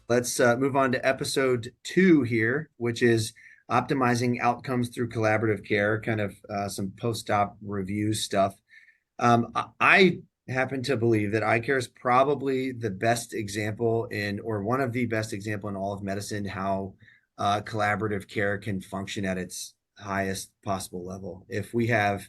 Let's move on to episode 2 here, which is optimizing outcomes through collaborative care, kind of some post-op review stuff. I happen to believe that eye care is probably the best example or one of the best example in all of medicine, how collaborative care can function at its highest possible level. If we have,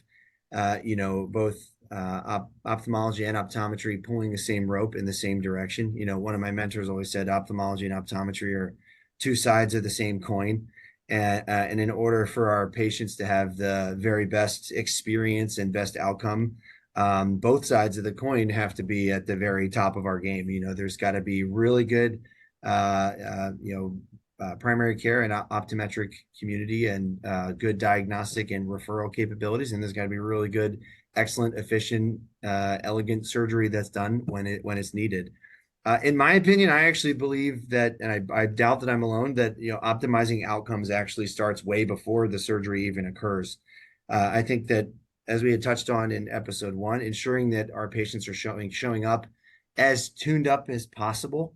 both ophthalmology and optometry pulling the same rope in the same direction. One of my mentors always said ophthalmology and optometry are two sides of the same coin. And in order for our patients to have the very best experience and best outcome, both sides of the coin have to be at the very top of our game. There's got to be really good, primary care and optometric community and good diagnostic and referral capabilities. And there's got to be really good, excellent, efficient, elegant surgery that's done when it's needed. In my opinion, I actually believe that, and I doubt that I'm alone, that optimizing outcomes actually starts way before the surgery even occurs. I think that, as we had touched on in episode 1, ensuring that our patients are showing up as tuned up as possible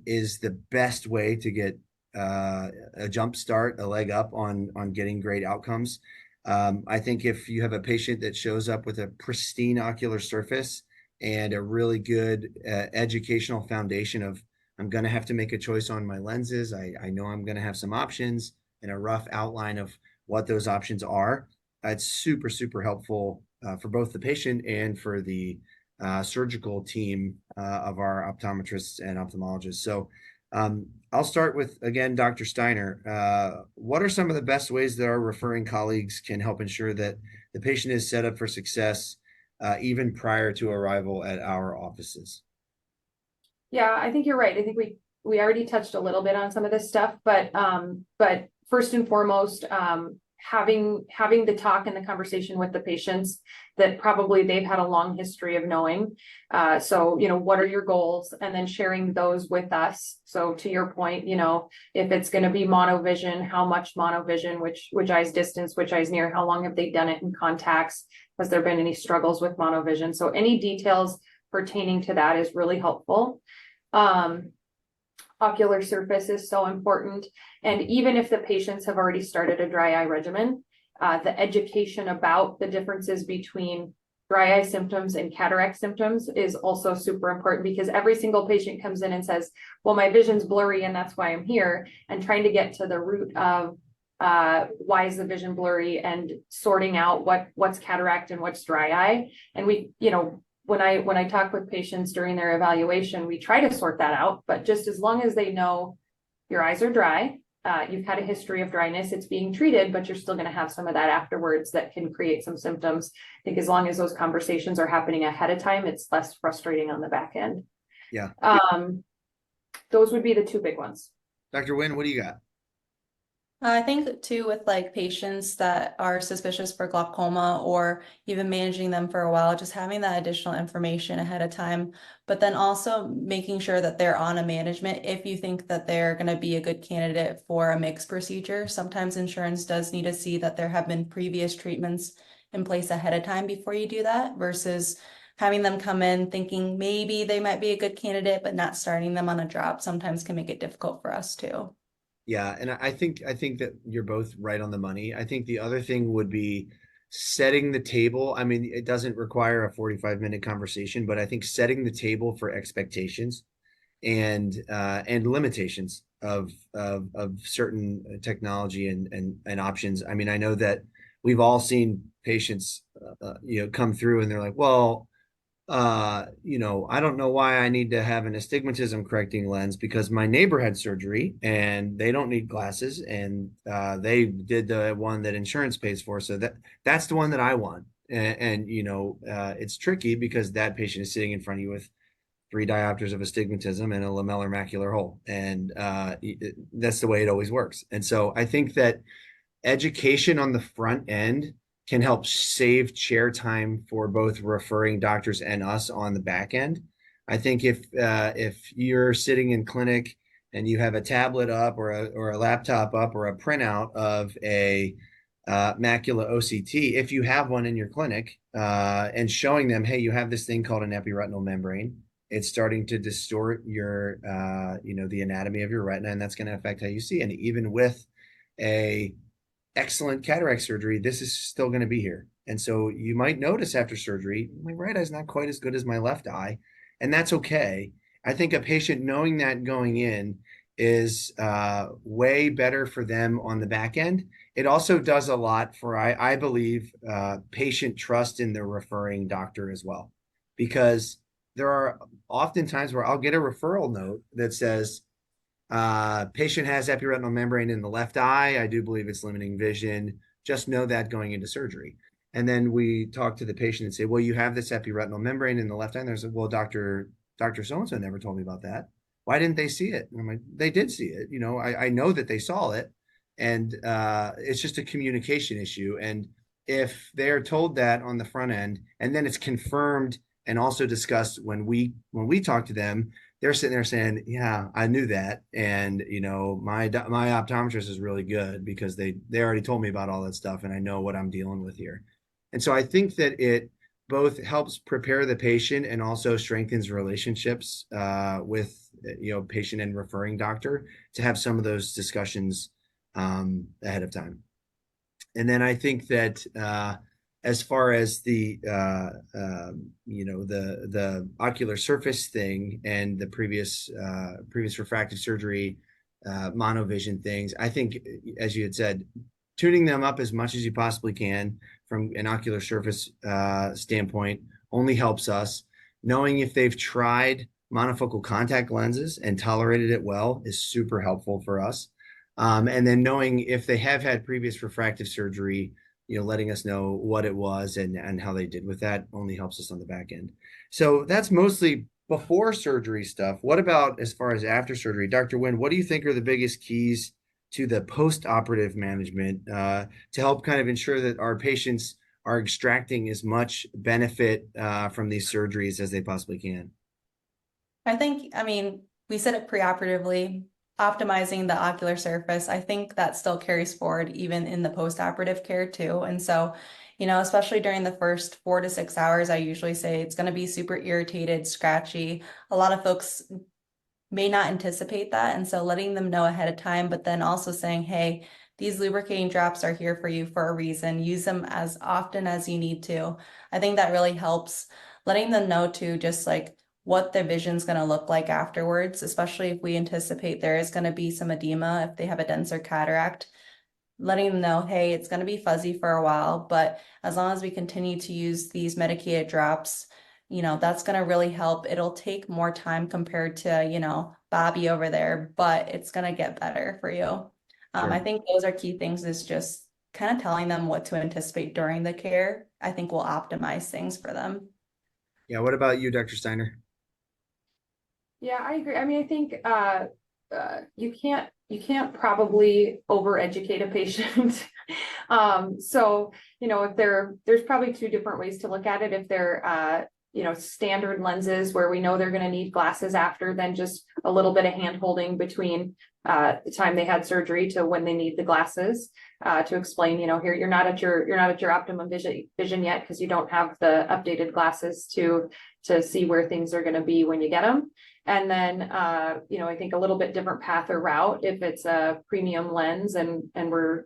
is the best way to get a jump start, a leg up on getting great outcomes. I think if you have a patient that shows up with a pristine ocular surface and a really good educational foundation of, I'm going to have to make a choice on my lenses. I know I'm going to have some options and a rough outline of what those options are. It's super, super helpful for both the patient and for the surgical team of our optometrists and ophthalmologists. So I'll start with, again, Dr. Steiner. What are some of the best ways that our referring colleagues can help ensure that the patient is set up for success even prior to arrival at our offices? Yeah, I think you're right. I think we already touched a little bit on some of this stuff, but first and foremost, having the talk and the conversation with the patients that probably they've had a long history of knowing. So, what are your goals? And then sharing those with us. So to your point, if it's going to be monovision, how much monovision, which eye's distance, which eye's near, how long have they done it in contacts? Has there been any struggles with monovision? So any details pertaining to that is really helpful. Ocular surface is so important. And even if the patients have already started a dry eye regimen, the education about the differences between dry eye symptoms and cataract symptoms is also super important, because every single patient comes in and says, well, my vision's blurry and that's why I'm here, and trying to get to the root of why is the vision blurry and sorting out what's cataract and what's dry eye. And when I talk with patients during their evaluation, we try to sort that out, but just as long as they know your eyes are dry, you've had a history of dryness, it's being treated, but you're still going to have some of that afterwards that can create some symptoms. I think as long as those conversations are happening ahead of time, it's less frustrating on the back end. Yeah. Those would be the two big ones. Dr. Nguyen, what do you got? I think too, with like patients that are suspicious for glaucoma or even managing them for a while, just having that additional information ahead of time, but then also making sure that they're on a management if you think that they're going to be a good candidate for a mixed procedure. Sometimes insurance does need to see that there have been previous treatments in place ahead of time before you do that, versus having them come in thinking maybe they might be a good candidate, but not starting them on a drop sometimes can make it difficult for us too. Yeah, and I think that you're both right on the money. I think the other thing would be setting the table. I mean, it doesn't require a 45-minute conversation, but I think setting the table for expectations and limitations of certain technology and options. I mean, I know that we've all seen patients come through and they're like, well, I don't know why I need to have an astigmatism correcting lens because my neighbor had surgery and they don't need glasses, and they did the one that insurance pays for. So that's the one that I want. And it's tricky because that patient is sitting in front of you with 3 diopters of astigmatism and a lamellar macular hole. And that's the way it always works. And so I think that education on the front end can help save chair time for both referring doctors and us on the back end. I think if you're sitting in clinic and you have a tablet up or a laptop up or a printout of a macula OCT, if you have one in your clinic, and showing them, hey, you have this thing called an epiretinal membrane, it's starting to distort your, the anatomy of your retina, and that's going to affect how you see. And even with a excellent cataract surgery, this is still going to be here. And so you might notice after surgery, my right eye is not quite as good as my left eye, and that's okay. I think a patient knowing that going in is way better for them on the back end. It also does a lot for, I believe, patient trust in the referring doctor as well, because there are often times where I'll get a referral note that says, patient has epiretinal membrane in the left eye. I do believe it's limiting vision. Just know that going into surgery. And then we talk to the patient and say, well, you have this epiretinal membrane in the left eye. And there's, well, Dr. So-and-so never told me about that. Why didn't they see it? And I'm like, they did see it. I know that they saw it. And it's just a communication issue. And if they're told that on the front end, and then it's confirmed and also discussed when we talk to them, they're sitting there saying, yeah, I knew that. And, my optometrist is really good because they already told me about all that stuff and I know what I'm dealing with here. And so I think that it both helps prepare the patient and also strengthens relationships with, patient and referring doctor to have some of those discussions ahead of time. And then I think that as far as the the ocular surface thing and the previous refractive surgery monovision things, I think, as you had said, tuning them up as much as you possibly can from an ocular surface standpoint only helps us. Knowing if they've tried monofocal contact lenses and tolerated it well is super helpful for us. And then knowing if they have had previous refractive surgery, letting us know what it was and how they did with that only helps us on the back end. So that's mostly before surgery stuff. What about as far as after surgery? Dr. Nguyen, what do you think are the biggest keys to the post-operative management to help kind of ensure that our patients are extracting as much benefit from these surgeries as they possibly can? We said it preoperatively, optimizing the ocular surface. I think that still carries forward even in the post-operative care too. And so, especially during the first 4 to 6 hours, I usually say it's going to be super irritated, scratchy. A lot of folks may not anticipate that. And so letting them know ahead of time, but then also saying, hey, these lubricating drops are here for you for a reason. Use them as often as you need to. I think that really helps. Letting them know too, just like what their vision's going to look like afterwards, especially if we anticipate there is going to be some edema if they have a denser cataract. Letting them know, hey, it's going to be fuzzy for a while, but as long as we continue to use these medicated drops, that's going to really help. It'll take more time compared to, Bobby over there, but it's going to get better for you. Sure. I think those are key things, is just kind of telling them what to anticipate during the care. I think will optimize things for them. Yeah. What about you, Dr. Steiner? Yeah, I agree. I mean, I think you can't probably overeducate a patient. So, if there's probably 2 different ways to look at it. If they're standard lenses where we know they're going to need glasses after, then just a little bit of hand holding between the time they had surgery to when they need the glasses to explain, here you're not at your optimum vision yet because you don't have the updated glasses to see where things are going to be when you get them. And then, I think a little bit different path or route if it's a premium lens and we're,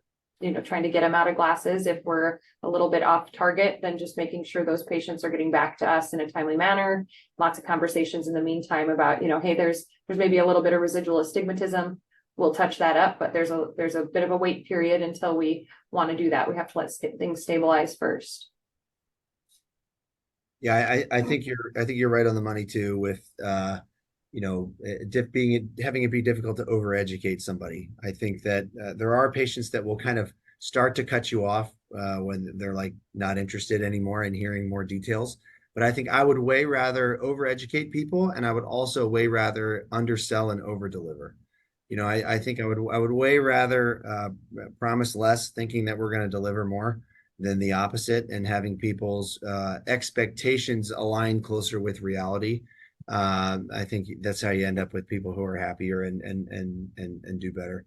trying to get them out of glasses. If we're a little bit off target, then just making sure those patients are getting back to us in a timely manner. Lots of conversations in the meantime about, hey, there's maybe a little bit of residual astigmatism. We'll touch that up, but there's a bit of a wait period until we want to do that. We have to let things stabilize first. Yeah, I think you're right on the money too with having it be difficult to overeducate somebody. I think that there are patients that will kind of start to cut you off when they're like not interested anymore in hearing more details. But I think I would way rather overeducate people, and I would also way rather undersell and overdeliver. I think I would way rather promise less, thinking that we're going to deliver more, than the opposite, and having people's expectations align closer with reality. I think that's how you end up with people who are happier and do better.